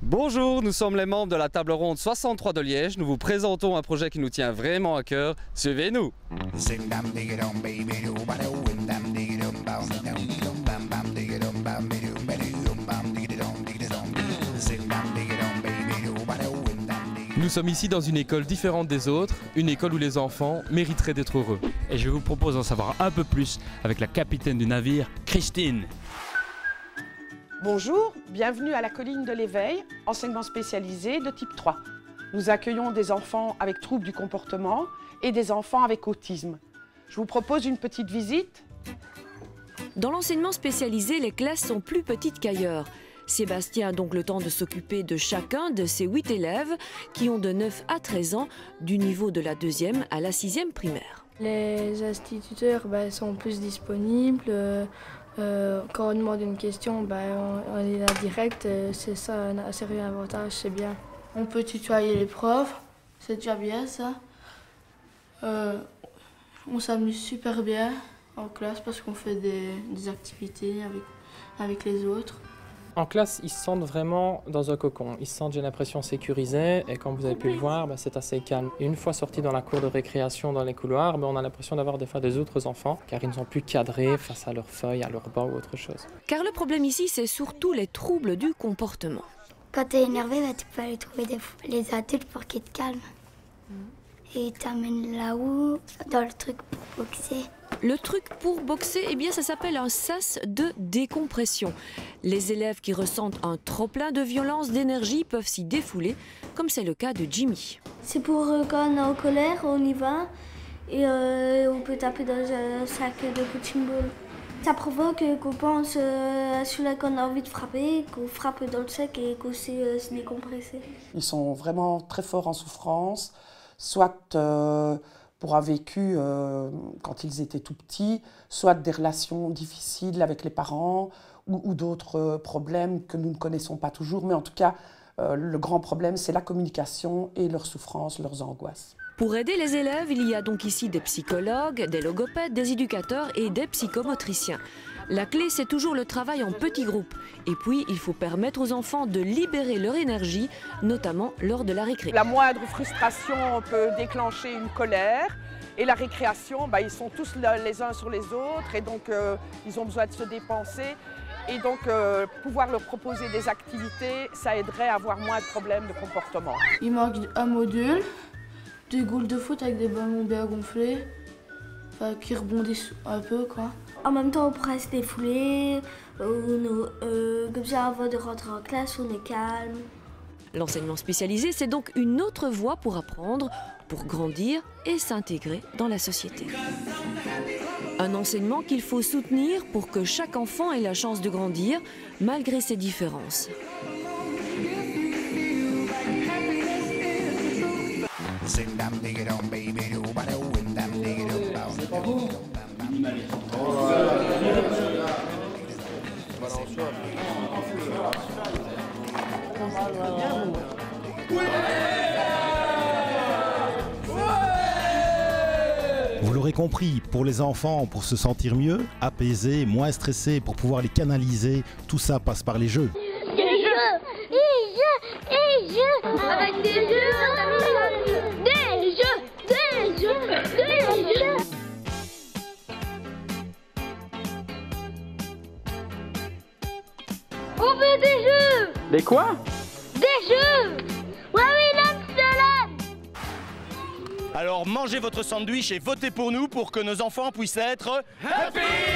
Bonjour, nous sommes les membres de la table ronde 63 de Liège. Nous vous présentons un projet qui nous tient vraiment à cœur. Suivez-nous. Nous sommes ici dans une école différente des autres, une école où les enfants mériteraient d'être heureux. Et je vous propose d'en savoir un peu plus avec la capitaine du navire, Christine. Bonjour, bienvenue à la colline de l'éveil, enseignement spécialisé de type 3. Nous accueillons des enfants avec troubles du comportement et des enfants avec autisme. Je vous propose une petite visite. Dans l'enseignement spécialisé, les classes sont plus petites qu'ailleurs. Sébastien a donc le temps de s'occuper de chacun de ses 8 élèves qui ont de 9 à 13 ans, du niveau de la 2e à la 6e primaire. Les instituteurs sont plus disponibles. Quand on demande une question, on est là direct. C'est ça un sérieux avantage, c'est bien. On peut tutoyer les profs, c'est déjà bien ça. On s'amuse super bien en classe parce qu'on fait des activités avec les autres. En classe, ils se sentent vraiment dans un cocon. Ils se sentent, j'ai l'impression, sécurisés. Et comme vous avez pu le voir, c'est assez calme. Et une fois sortis dans la cour de récréation, dans les couloirs, on a l'impression d'avoir des fois des autres enfants, car ils ne sont plus cadrés face à leurs feuilles, à leurs bancs ou autre chose. Car le problème ici, c'est surtout les troubles du comportement. Quand tu es énervé, tu peux aller trouver les adultes pour qu'ils te calment. Et ils t'amènent là-haut, dans le truc pour boxer. Le truc pour boxer, ça s'appelle un sas de décompression. Les élèves qui ressentent un trop-plein de violence, d'énergie peuvent s'y défouler, comme c'est le cas de Jimmy. C'est pour quand on est en colère, on y va et on peut taper dans un sac de punching ball. Ça provoque qu'on pense à celui-là qu'on a envie de frapper, qu'on frappe dans le sac et qu'on sait se décompresser. Ils sont vraiment très forts en souffrance, soit pour avoir vécu quand ils étaient tout petits, soit des relations difficiles avec les parents ou d'autres problèmes que nous ne connaissons pas toujours. Mais en tout cas, le grand problème, c'est la communication et leurs souffrances, leurs angoisses. Pour aider les élèves, il y a donc ici des psychologues, des logopèdes, des éducateurs et des psychomotriciens. La clé, c'est toujours le travail en petits groupes. Et puis, il faut permettre aux enfants de libérer leur énergie, notamment lors de la récré. La moindre frustration peut déclencher une colère. Et la récréation, ils sont tous les uns sur les autres et donc ils ont besoin de se dépenser. Et donc pouvoir leur proposer des activités, ça aiderait à avoir moins de problèmes de comportement. Il manque un module, des goules de foot avec des ballons bien gonflés, qui rebondissent un peu, quoi. En même temps, on pourrait se défouler, comme ça avant de rentrer en classe, on est calme. L'enseignement spécialisé, c'est donc une autre voie pour apprendre, pour grandir et s'intégrer dans la société. Un enseignement qu'il faut soutenir pour que chaque enfant ait la chance de grandir, malgré ses différences. Vous l'aurez compris, pour les enfants, pour se sentir mieux, apaisés, moins stressés, pour pouvoir les canaliser, tout ça passe par les jeux. Des jeux, avec des jeux, des jeux. On veut des jeux. Des quoi? Des jeux. Alors mangez votre sandwich et votez pour nous pour que nos enfants puissent être happy!